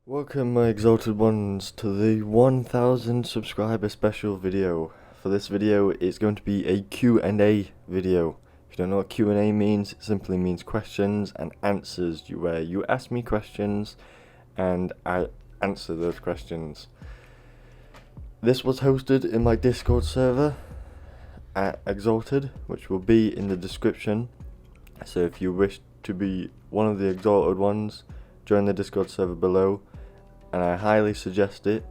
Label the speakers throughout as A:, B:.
A: Welcome my exalted ones to the 1000 subscriber special video. For this video it's going to be a Q&A video. If you don't know what Q&A means, it simply means questions and answers, where you ask me questions and I answer those questions. This was hosted in my Discord server at Exalted, which will be in the description. So if you wish to be one of the exalted ones, join the Discord server below. And I highly suggest it,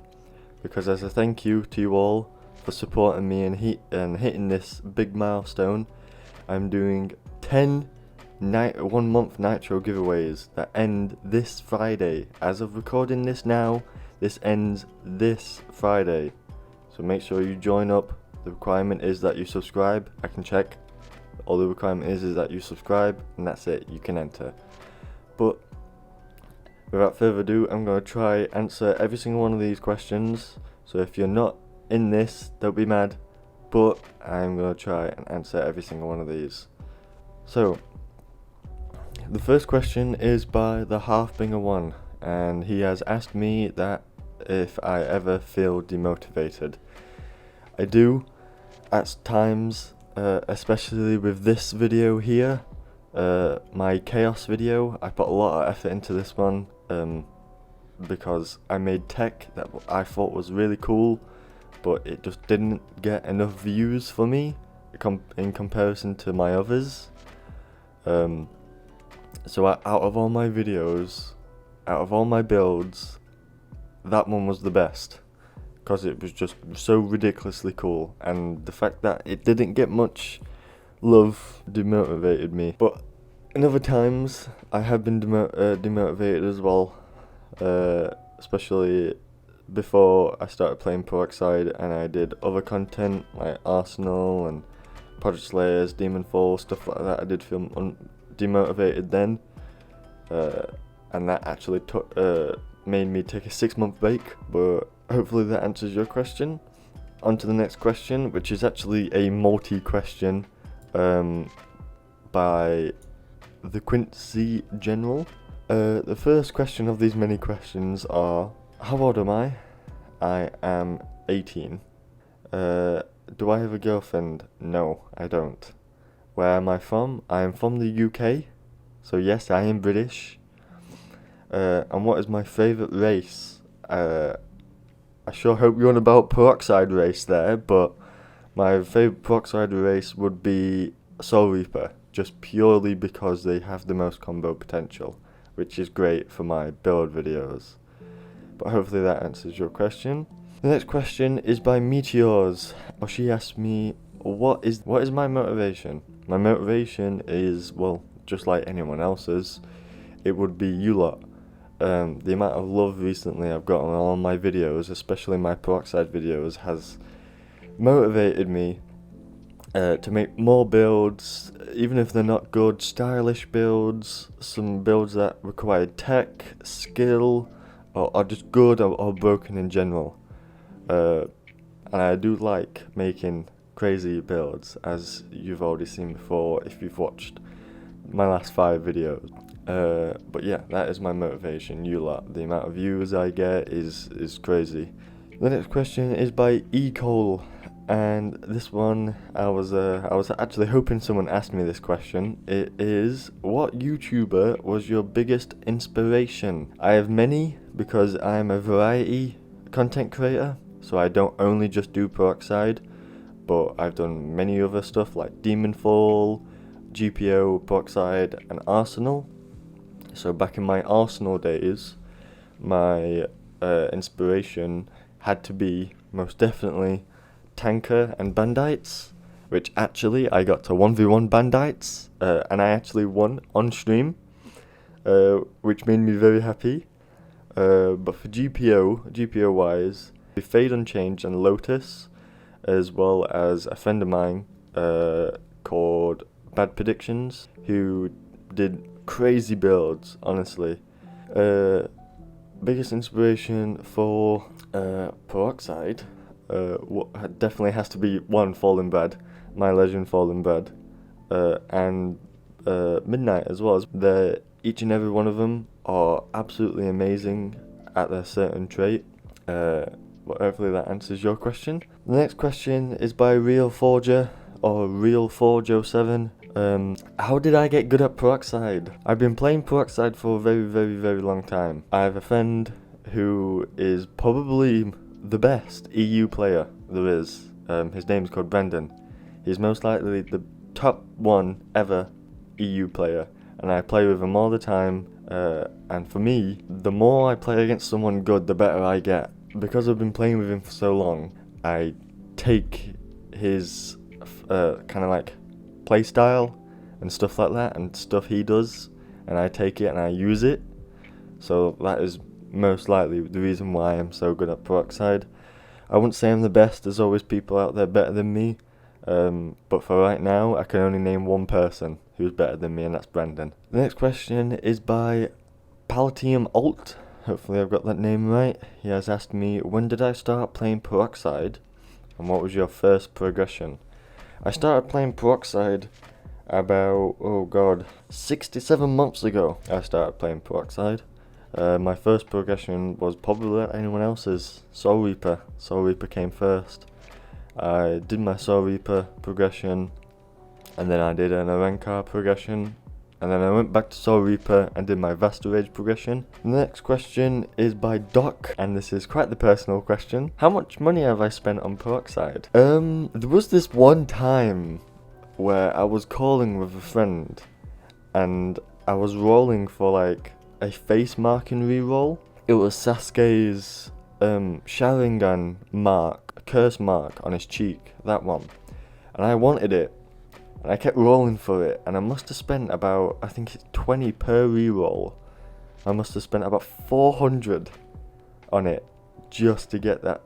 A: because as a thank you to you all for supporting me and hitting this big milestone, I'm doing 10 1 month Nitro giveaways that end this Friday. As of recording this now, this ends this Friday. So make sure you join up. The requirement is that you subscribe. I can check. All the requirement is that you subscribe, and that's it. You can enter. But without further ado, I'm going to try answer every single one of these questions. So if you're not in this, don't be mad, but I'm going to try and answer every single one of these. So the first question is by the Halfbinger1, and he has asked me that if I ever feel demotivated. I do at times, especially with this video here. My chaos video, I put a lot of effort into this one, because I made tech that I thought was really cool, but it just didn't get enough views for me in comparison to my others. So out of all my videos, out of all my builds, that one was the best, because it was just so ridiculously cool, and the fact that it didn't get much love demotivated me. But in other times I have been demotivated as well, especially before I started playing Peroxide and I did other content like Arsenal and Project Slayers, Demon Fall, stuff like that. I did feel demotivated then, and that actually made me take a 6-month break. But hopefully that answers your question. On to the next question, which is actually a multi-question by the Quincy General. The first question of these many questions are: how old am I? I am 18. Do I have a girlfriend? No, I don't. Where am I from? I am from the UK, so yes, I am British. And what is my favourite race? I sure hope you're on about Peroxide race there, but my favourite Peroxide race would be Soul Reaper, just purely because they have the most combo potential, which is great for my build videos. But hopefully that answers your question. The next question is by Meteors. She asked me, what is my motivation? My motivation is, well, just like anyone else's, it would be you lot. The amount of love recently I've gotten on all my videos, especially my Peroxide videos, has motivated me to make more builds, even if they're not good, stylish builds, some builds that require tech, skill, or are just good or broken in general. And I do like making crazy builds, as you've already seen before if you've watched my last 5 videos. But yeah, that is my motivation, you lot. The amount of views I get is crazy. The next question is by Cole. And this one, I was actually hoping someone asked me this question. It is: what YouTuber was your biggest inspiration? I have many, because I am a variety content creator, so I don't only just do Peroxide, but I've done many other stuff like Demon Fall, GPO, Peroxide, and Arsenal. So back in my Arsenal days, my inspiration had to be most definitely Tanker and Bandites, which actually I got to 1v1 Bandites, and I actually won on stream, which made me very happy. But for GPO wise, Fade Unchanged and Lotus, as well as a friend of mine called Bad Predictions, who did crazy builds, honestly. Biggest inspiration for Peroxide definitely has to be one, Fallen Bad, my legend Fallen Bad, and Midnight as well. Each and every one of them are absolutely amazing, at their certain trait. But hopefully that answers your question. The next question is by Real Forger, or Real Forge07. How did I get good at Peroxide? I've been playing Peroxide for a very long time. I have a friend who is probably the best EU player there is. His name's called Brendan. He's most likely the top one ever EU player, and I play with him all the time. And for me, the more I play against someone good, the better I get. Because I've been playing with him for so long, I take his kind of like play style and stuff like that, and stuff he does, and I take it and I use it. So that is most likely the reason why I'm so good at Peroxide. I wouldn't say I'm the best, there's always people out there better than me, but for right now I can only name one person who's better than me, and that's Brendan. The next question is by Palatium Alt. Hopefully I've got that name right. He has asked me, when did I start playing Peroxide, and what was your first progression? I started playing Peroxide about, 67 months ago. I started playing Peroxide. My first progression was probably like anyone else's, Soul Reaper. Soul Reaper came first. I did my Soul Reaper progression, and then I did an Arenkar progression, and then I went back to Soul Reaper and did my Vaster Rage progression. The next question is by Doc, and this is quite the personal question. How much money have I spent on Peroxide? There was this one time where I was calling with a friend, and I was rolling for like a face marking reroll. It was Sasuke's Sharingan mark, a curse mark on his cheek, that one. And I wanted it. And I kept rolling for it, and I must have spent about, I think it's 20 per reroll. I must have spent about 400 on it just to get that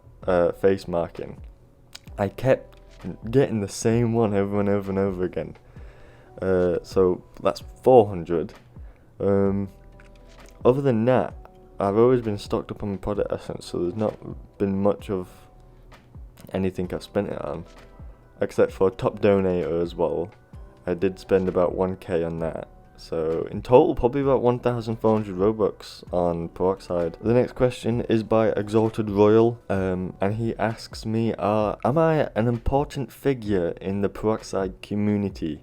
A: face marking. I kept getting the same one over and over and over again. So that's 400. Other than that, I've always been stocked up on my product essence, so there's not been much of anything I've spent it on. Except for top donator as well. I did spend about 1k on that. So in total, probably about 1,400 Robux on Peroxide. The next question is by Exalted Royal, and he asks me, am I an important figure in the Peroxide community?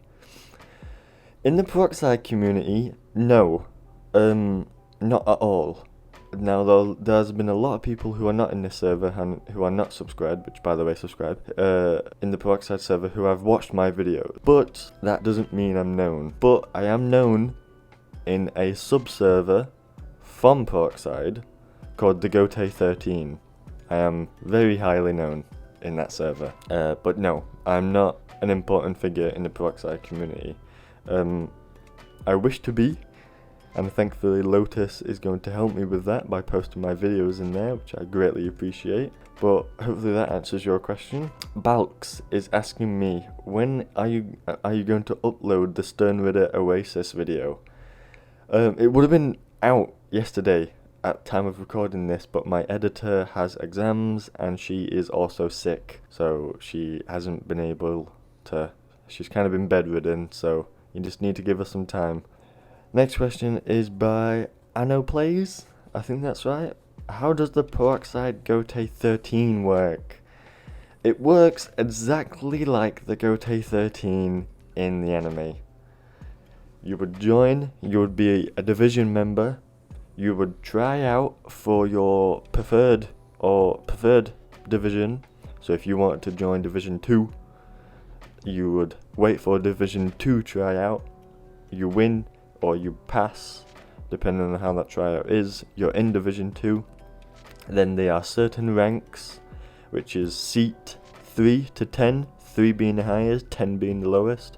A: In the Peroxide community, no. Not at all. Now, there's been a lot of people who are not in this server and who are not subscribed, which by the way, subscribe, in the Peroxide server who have watched my videos. But that doesn't mean I'm known. But I am known in a sub-server from Peroxide called the Goatee 13. I am very highly known in that server. But no, I'm not an important figure in the Peroxide community. I wish to be. And thankfully Lotus is going to help me with that by posting my videos in there, which I greatly appreciate. But hopefully that answers your question. Balks is asking me, when are you going to upload the Stern Ridder Oasis video? It would have been out yesterday at the time of recording this, but my editor has exams and she is also sick. So she hasn't been able to, she's kind of been bedridden, so you just need to give her some time. Next question is by Anno Plays, I think that's right. How does the Peroxide Goatee 13 work? It works exactly like the Goatee 13 in the anime. You would join, you would be a division member, you would try out for your preferred division. So if you wanted to join Division 2, you would wait for Division 2 tryout, you win, or you pass, depending on how that tryout is, you're in Division 2. Then there are certain ranks, which is seat 3 to 10, 3 being the highest, 10 being the lowest.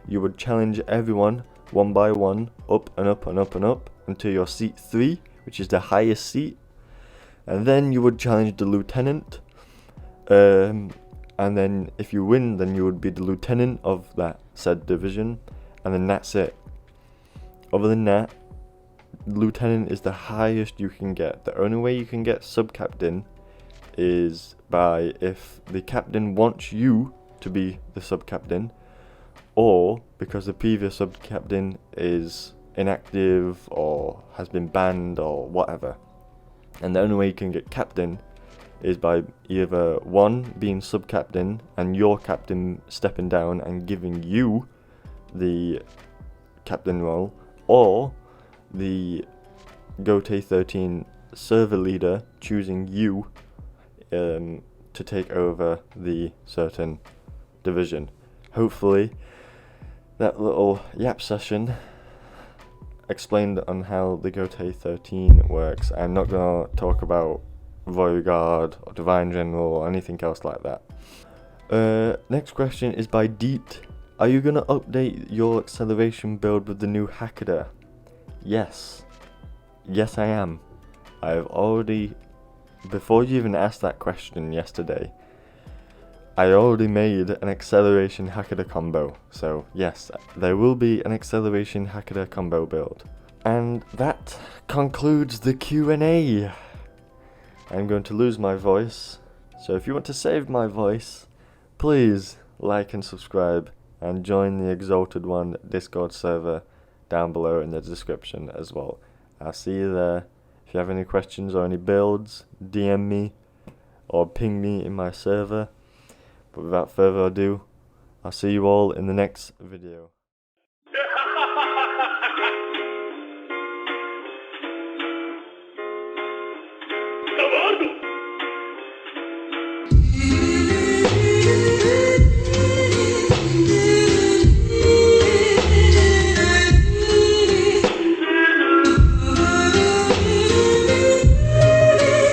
A: You would challenge everyone, one by one, up and up and up and up, until you're seat 3, which is the highest seat. And then you would challenge the lieutenant, and then if you win, then you would be the lieutenant of that said division, and then that's it. Other than that, lieutenant is the highest you can get. The only way you can get sub-captain is by if the captain wants you to be the sub-captain, or because the previous sub-captain is inactive or has been banned or whatever. And the only way you can get captain is by either one, being sub-captain and your captain stepping down and giving you the captain role, or the Goatee 13 server leader choosing you to take over the certain division. Hopefully that little yap session explained on how the Goatee 13 works. I'm not going to talk about Royal Guard or Divine General or anything else like that. Next question is by Deet. Are you going to update your acceleration build with the new Hackaday? Yes. Yes, I am. I've already, before you even asked that question yesterday, I already made an acceleration Hackaday combo. So yes, there will be an acceleration Hackaday combo build. And that concludes the Q&A. I'm going to lose my voice, so if you want to save my voice, please like and subscribe and join the Exalted One Discord server down below in the description as well. I'll see you there. If you have any questions or any builds, DM me or ping me in my server. But without further ado, I'll see you all in the next video.